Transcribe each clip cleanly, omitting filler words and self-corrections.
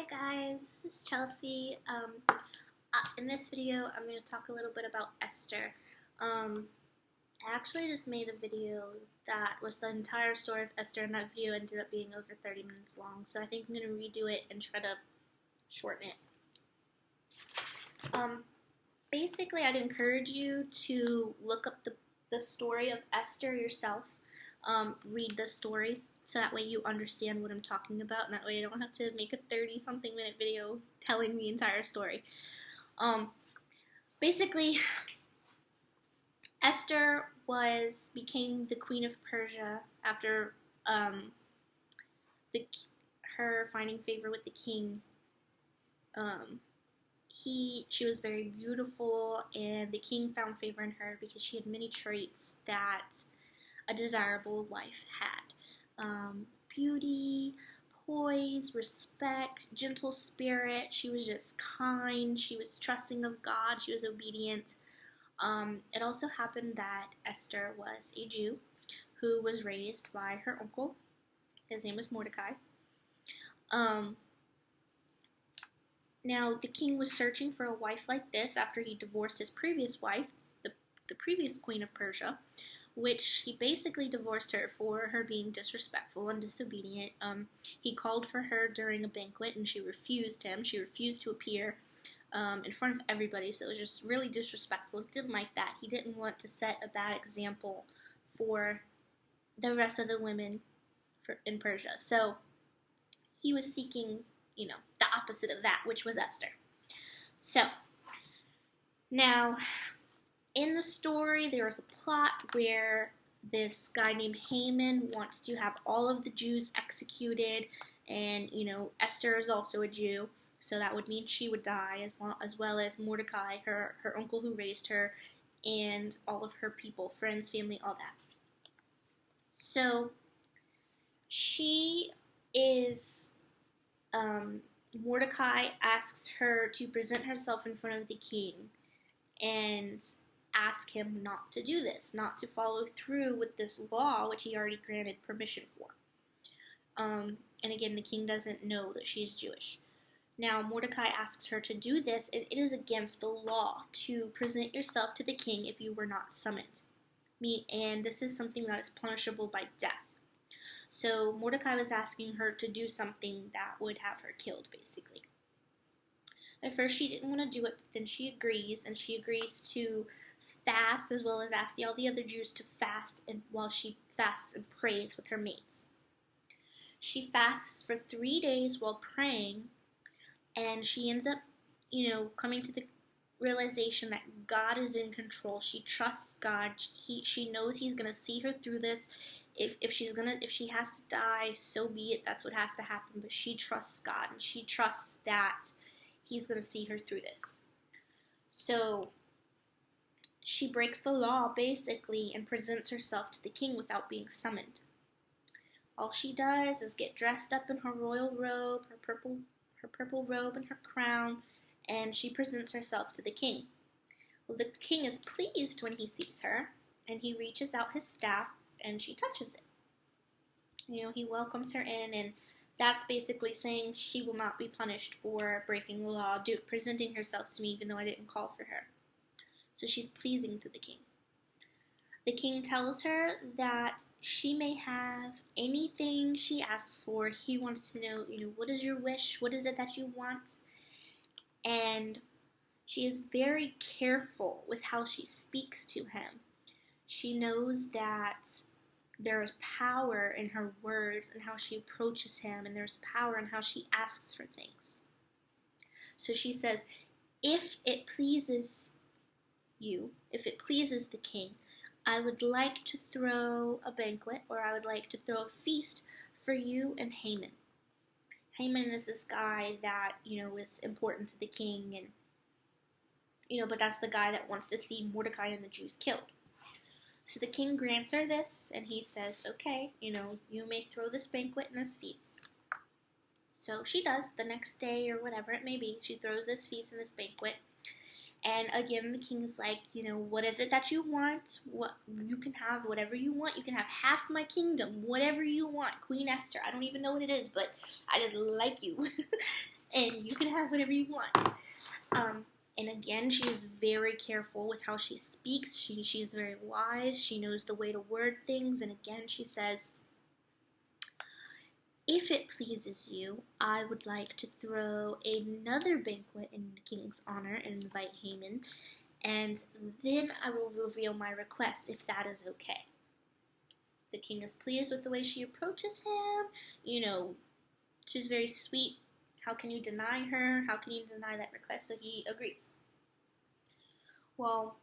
Hi guys, this is Chelsea. In this video, I'm going to talk a little bit about Esther. I actually just made a video that was the entire story of Esther, and that video ended up being over 30 minutes long, so I think I'm going to redo it and try to shorten it. Basically, I'd encourage you to look up the story of Esther yourself, read the story, so that way you understand what I'm talking about, and that way I don't have to make a 30-something minute video telling the entire story. Basically, Esther became the queen of Persia after her finding favor with the king. She was very beautiful, and the king found favor in her because she had many traits that a desirable wife had. Beauty, poise, respect, gentle spirit. She was just kind. She was trusting of God. She was obedient. It also happened that Esther was a Jew who was raised by her uncle. His name was Mordecai. Now, the king was searching for a wife like this after he divorced his previous wife, the previous queen of Persia, which he basically divorced her for her being disrespectful and disobedient. He called for her during a banquet, and she refused him. She refused to appear in front of everybody, so it was just really disrespectful. He didn't like that. He didn't want to set a bad example for the rest of the women in Persia. So he was seeking, the opposite of that, which was Esther. So, now, in the story, there is a plot where this guy named Haman wants to have all of the Jews executed, and, Esther is also a Jew, so that would mean she would die, as well as Mordecai, her uncle who raised her, and all of her people, friends, family, all that. So, Mordecai asks her to present herself in front of the king and ask him not to do this, not to follow through with this law, which he already granted permission for. And again, the king doesn't know that she's Jewish. Now, Mordecai asks her to do this, and it is against the law to present yourself to the king if you were not summoned. And this is something that is punishable by death. So Mordecai was asking her to do something that would have her killed, basically. At first, she didn't want to do it, but then she agrees, and she agrees to fast, as well as ask all the other Jews to fast, and while she fasts and prays with her maids. She fasts for 3 days while praying, and she ends up, coming to the realization that God is in control. She trusts God. She knows He's gonna see her through this. If she has to die, so be it. That's what has to happen. But she trusts God, and she trusts that He's going to see her through this. So she breaks the law, basically, and presents herself to the king without being summoned. All she does is get dressed up in her royal robe, her purple robe and her crown, and she presents herself to the king. Well, the king is pleased when he sees her, and he reaches out his staff, and she touches it. He welcomes her in, and that's basically saying she will not be punished for breaking the law, presenting herself to me even though I didn't call for her. So she's pleasing to the king. The king tells her that she may have anything she asks for. He wants to know, what is your wish? What is it that you want? And she is very careful with how she speaks to him. She knows that there is power in her words and how she approaches him, and there's power in how she asks for things. So she says, if it pleases you, if it pleases the king, I would like to throw a banquet, or I would like to throw a feast for you and Haman. Haman is this guy that, is important to the king, and, but that's the guy that wants to see Mordecai and the Jews killed. So the king grants her this, and he says, okay, you may throw this banquet and this feast. So she does. The next day, or whatever it may be, she throws this feast and this banquet. And again, the king is like, what is it that you want? What you can have whatever you want. You can have half my kingdom, whatever you want. Queen Esther, I don't even know what it is, but I just like you. and you can have whatever you want. And again, she is very careful with how she speaks. She is very wise. She knows the way to word things. And again, she says, if it pleases you, I would like to throw another banquet in the king's honor and invite Haman, and then I will reveal my request if that is okay. The king is pleased with the way she approaches him. She's very sweet. How can you deny her? How can you deny that request? So he agrees. Well,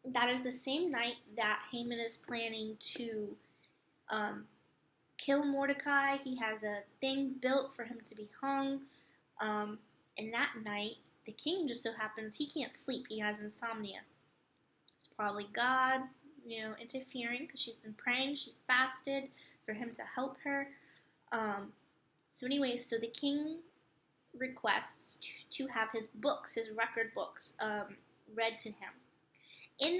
that is the same night that Haman is planning to kill Mordecai. He has a thing built for him to be hung. And that night, the king just so happens he can't sleep. He has insomnia. It's probably God, interfering because she's been praying. She fasted for him to help her. So the king requests to have his books, his record books, read to him. In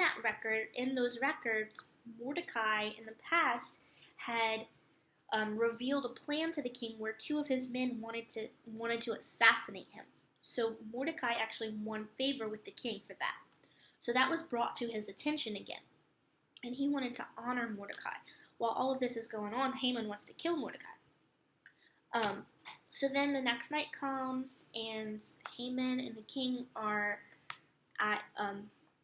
those records, Mordecai in the past had revealed a plan to the king where two of his men wanted to assassinate him. So Mordecai actually won favor with the king for that. So that was brought to his attention again, and he wanted to honor Mordecai. While all of this is going on, Haman wants to kill Mordecai. So then the next night comes, and Haman and the king are at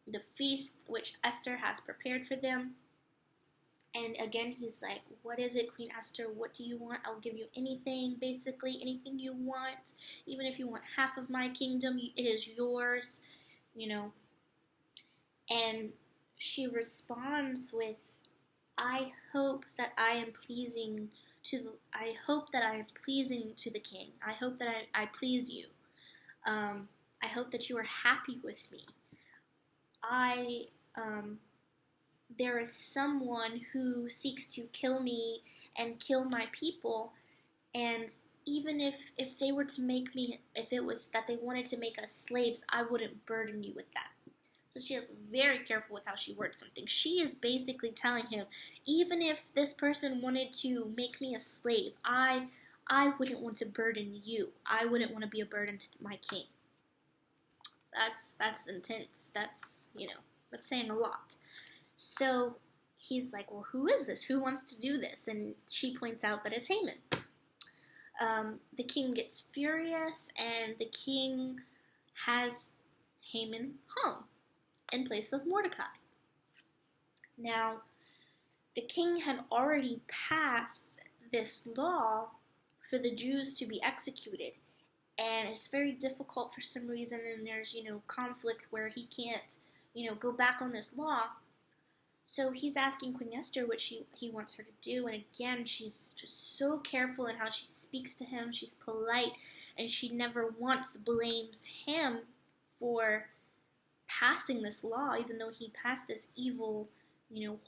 the feast which Esther has prepared for them. And again, he's like, what is it, Queen Esther? What do you want? I'll give you anything, basically, anything you want. Even if you want half of my kingdom, it is yours, And she responds with, I hope that I am pleasing to the king. I hope that I please you. I hope that you are happy with me. There is someone who seeks to kill me and kill my people, and even if they were to make me, if it was that they wanted to make us slaves, I wouldn't burden you with that. So she is very careful with how she words something. She is basically telling him, even if this person wanted to make me a slave, I wouldn't want to burden you. I wouldn't want to be a burden to my king. That's intense. That's saying a lot. So he's like, well, who is this? Who wants to do this? And she points out that it's Haman. The king gets furious, and the king has Haman hung in place of Mordecai. Now, the king had already passed this law for the Jews to be executed, and it's very difficult for some reason, and there's, conflict where he can't, go back on this law. So he's asking Queen Esther what he wants her to do, and again, she's just so careful in how she speaks to him. She's polite, and she never once blames him for passing this law, even though he passed this evil,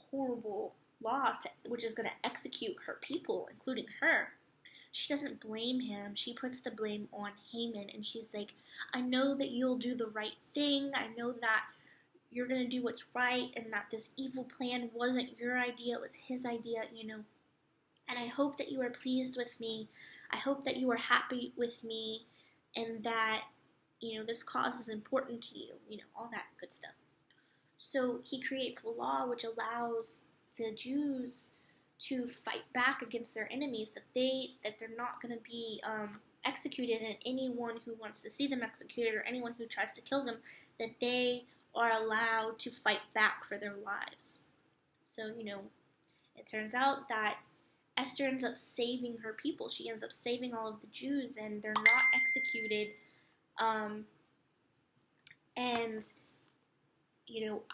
horrible law which is going to execute her people, including her. She doesn't blame him. She puts the blame on Haman, and she's like, I know that you'll do the right thing. I know that you're going to do what's right, and that this evil plan wasn't your idea, it was his idea, And I hope that you are pleased with me. I hope that you are happy with me, and that, this cause is important to you, all that good stuff. So he creates a law which allows the Jews to fight back against their enemies, that they're not going to be executed, and anyone who wants to see them executed or anyone who tries to kill them, that they are allowed to fight back for their lives. So, it turns out that Esther ends up saving her people. She ends up saving all of the Jews, and they're not executed.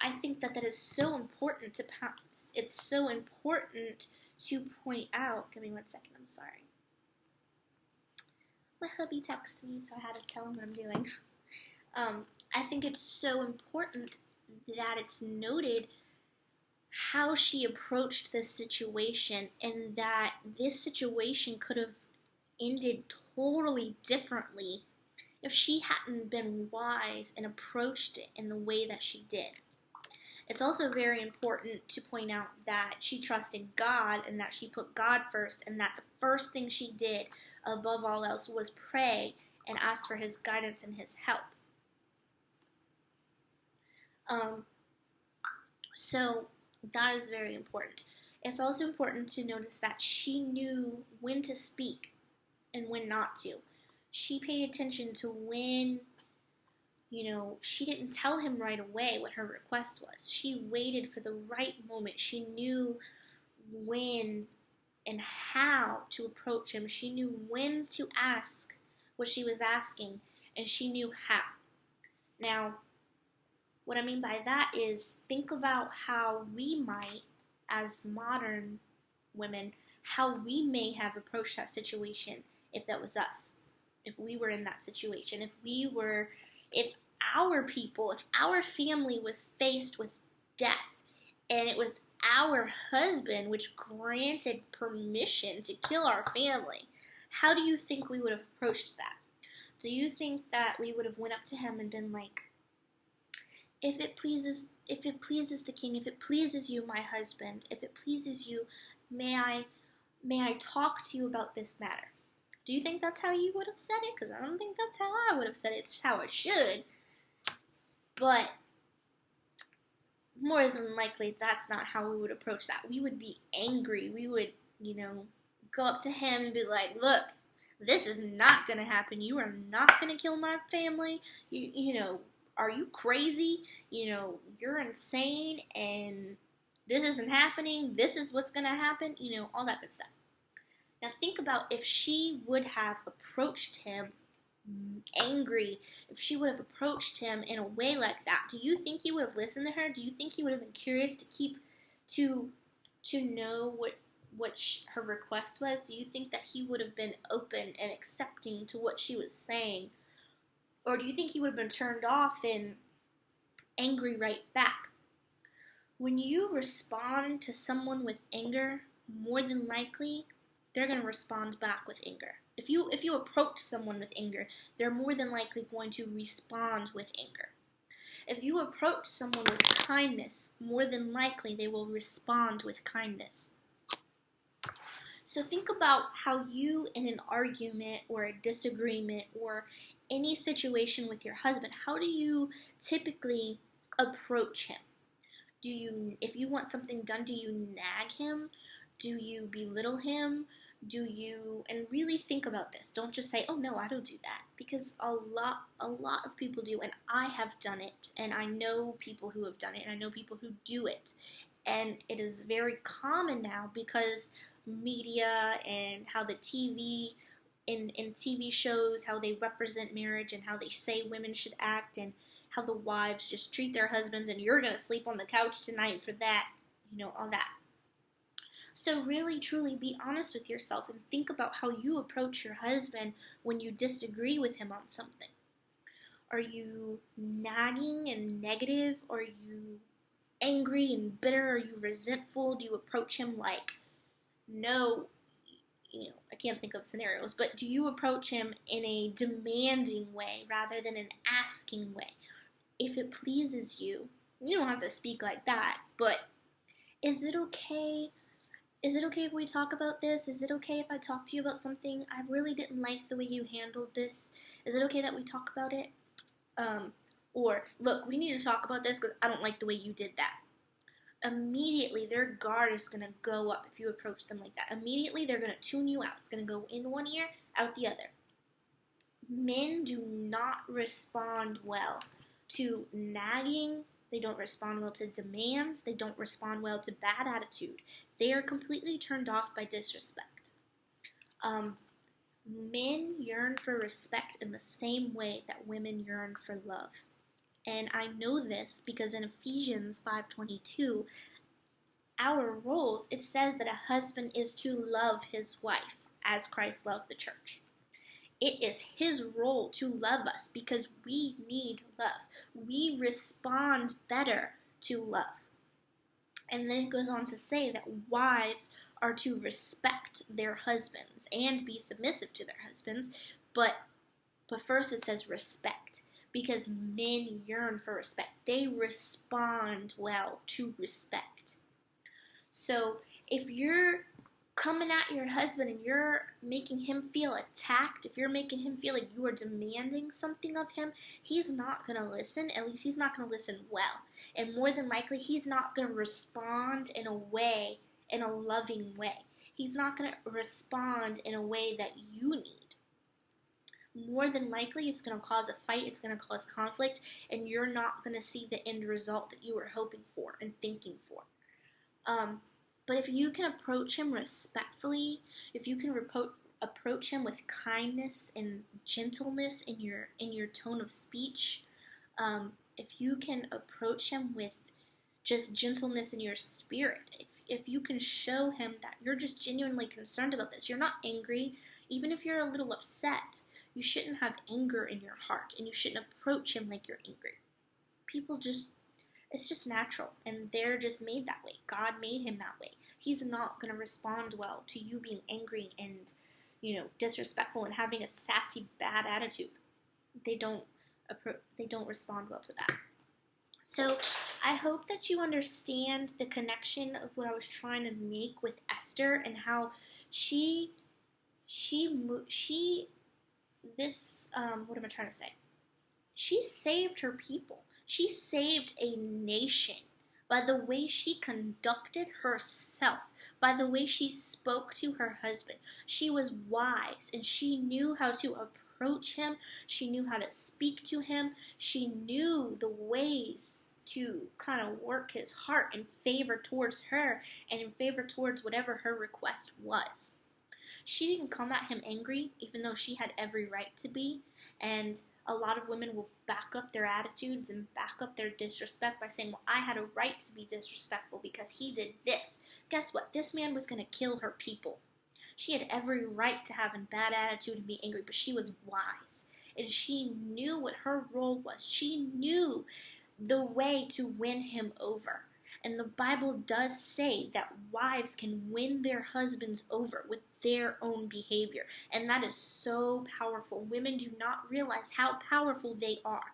I think that is so important to pass. It's so important to point out. Give me 1 second, I'm sorry. My hubby texted me, so I had to tell him what I'm doing. I think it's so important that it's noted how she approached this situation, and that this situation could have ended totally differently if she hadn't been wise and approached it in the way that she did. It's also very important to point out that she trusted God, and that she put God first, and that the first thing she did above all else was pray and ask for his guidance and his help. So that is very important. It's also important to notice that she knew when to speak and when not to. She paid attention to when, she didn't tell him right away what her request was. She waited for the right moment. She knew when and how to approach him. She knew when to ask what she was asking, and she knew how. Now, what I mean by that is, think about how we might, as modern women, how we may have approached that situation if that was us. If we were in that situation, if our family was faced with death, and it was our husband which granted permission to kill our family, how do you think we would have approached that? Do you think that we would have went up to him and been like, if it pleases the king, if it pleases you, my husband, if it pleases you, may I talk to you about this matter? Do you think that's how you would have said it? Because I don't think that's how I would have said it. It's how I should. But more than likely, that's not how we would approach that. We would be angry. We would, go up to him and be like, look, this is not going to happen. You are not going to kill my family. Are you crazy? You're insane, and this isn't happening. This is what's going to happen. All that good stuff. Now think about if she would have approached him angry, if she would have approached him in a way like that, do you think he would have listened to her? Do you think he would have been curious to know what her request was? Do you think that he would have been open and accepting to what she was saying? Or do you think he would have been turned off and angry right back? When you respond to someone with anger, more than likely, they're going to respond back with anger. If you approach someone with anger, they're more than likely going to respond with anger. If you approach someone with kindness, more than likely they will respond with kindness. So think about how you, in an argument or a disagreement or any situation with your husband, how do you typically approach him? If you want something done, do you nag him? Do you belittle him? And really think about this. Don't just say, oh no, I don't do that. Because a lot of people do, and I have done it, and I know people who have done it, and I know people who do it. And it is very common now because media and how the TV, in TV shows, how they represent marriage and how they say women should act, and how the wives just treat their husbands, and you're going to sleep on the couch tonight for that, all that. So really, truly be honest with yourself and think about how you approach your husband when you disagree with him on something. Are you nagging and negative? Are you angry and bitter? Are you resentful? Do you approach him like, no, I can't think of scenarios, but do you approach him in a demanding way rather than an asking way? If it pleases you, you don't have to speak like that, but is it okay? Is it okay if we talk about this? Is it okay if I talk to you about something? I really didn't like the way you handled this. Is it okay that we talk about it? Or, look, we need to talk about this because I don't like the way you did that. Immediately, their guard is going to go up if you approach them like that. Immediately, they're going to tune you out. It's going to go in one ear, out the other. Men do not respond well to nagging. They don't respond well to demands. They don't respond well to bad attitude. They are completely turned off by disrespect. Men yearn for respect in the same way that women yearn for love. And I know this because in Ephesians 5:22, our roles, it says that a husband is to love his wife as Christ loved the church. It is his role to love us because we need love. We respond better to love. And then it goes on to say that wives are to respect their husbands and be submissive to their husbands. But first it says respect, because men yearn for respect. They respond well to respect. So if you're coming at your husband and you're making him feel attacked, if you're making him feel like you are demanding something of him, he's not going to listen. At least he's not going to listen well. And more than likely, he's not going to respond in a loving way. He's not going to respond in a way that you need. More than likely, it's going to cause a fight, it's going to cause conflict, and you're not going to see the end result that you were hoping for and thinking for. But if you can approach him respectfully, if you can approach him with kindness and gentleness in your tone of speech, if you can approach him with just gentleness in your spirit, if you can show him that you're just genuinely concerned about this, you're not angry, even if you're a little upset, you shouldn't have anger in your heart, and you shouldn't approach him like you're angry. People just, it's just natural, and they're just made that way. God made him that way. He's not going to respond well to you being angry and, disrespectful and having a sassy, bad attitude. They don't respond well to that. So I hope that you understand the connection of what I was trying to make with Esther and how what am I trying to say? She saved her people. She saved a nation by the way she conducted herself, by the way she spoke to her husband. She was wise, and she knew how to approach him. She knew how to speak to him. She knew the ways to kind of work his heart in favor towards her and in favor towards whatever her request was. She didn't come at him angry, even though she had every right to be. And a lot of women will back up their attitudes and back up their disrespect by saying, well, I had a right to be disrespectful because he did this. Guess what? This man was going to kill her people. She had every right to have a bad attitude and be angry, but she was wise. And she knew what her role was. She knew the way to win him over. And the Bible does say that wives can win their husbands over with their own behavior. And that is so powerful. Women do not realize how powerful they are.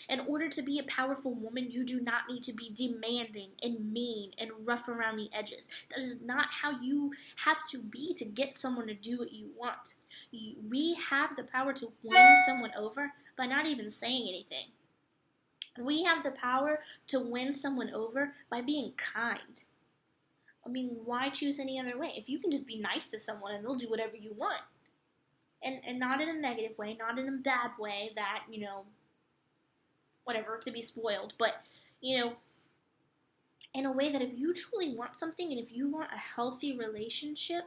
In order to be a powerful woman, you do not need to be demanding and mean and rough around the edges. That is not how you have to be to get someone to do what you want. We have the power to win someone over by not even saying anything. We have the power to win someone over by being kind. I mean, why choose any other way? If you can just be nice to someone and they'll do whatever you want. And not in a negative way, not in a bad way that, whatever, to be spoiled. But, in a way that if you truly want something and if you want a healthy relationship,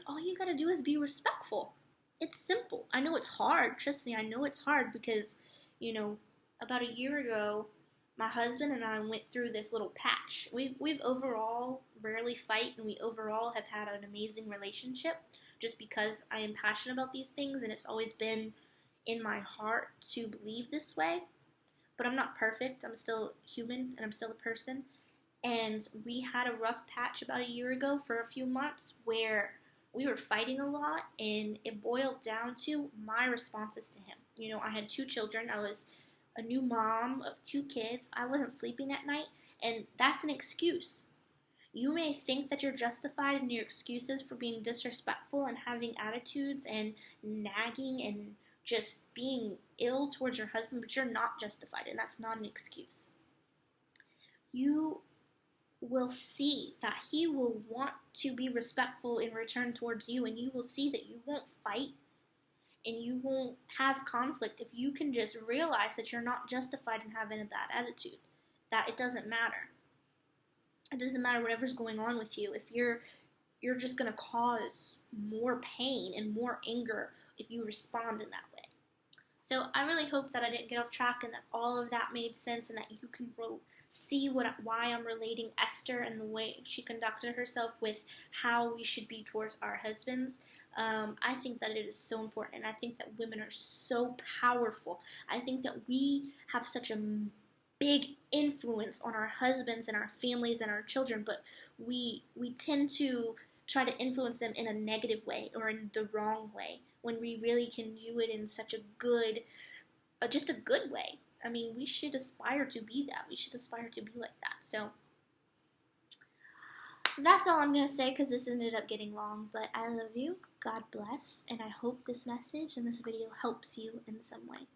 all you gotta do is be respectful. It's simple. I know it's hard. Trust me, I know it's hard because, about a year ago, my husband and I went through this little patch. We've overall rarely fight, and we overall have had an amazing relationship just because I am passionate about these things, and it's always been in my heart to believe this way. But I'm not perfect. I'm still human, and I'm still a person. And we had a rough patch about a year ago for a few months where we were fighting a lot, and it boiled down to my responses to him. I had 2 children. I was a new mom of 2 kids. I wasn't sleeping at night, and that's an excuse. You may think that you're justified in your excuses for being disrespectful and having attitudes and nagging and just being ill towards your husband, but you're not justified, and that's not an excuse. You will see that he will want to be respectful in return towards you, and you will see that you won't fight and you won't have conflict if you can just realize that you're not justified in having a bad attitude, that it doesn't matter. It doesn't matter whatever's going on with you if you're just going to cause more pain and more anger if you respond in that way. So I really hope that I didn't get off track and that all of that made sense and that you can see why I'm relating Esther and the way she conducted herself with how we should be towards our husbands. I think that it is so important, and I think that women are so powerful. I think that we have such a big influence on our husbands and our families and our children, but we tend to try to influence them in a negative way or in the wrong way when we really can do it in such a good, just a good way. I mean, we should aspire to be that. We should aspire to be like that. So That's all I'm going to say because this ended up getting long. But I love you. God bless. And I hope this message and this video helps you in some way.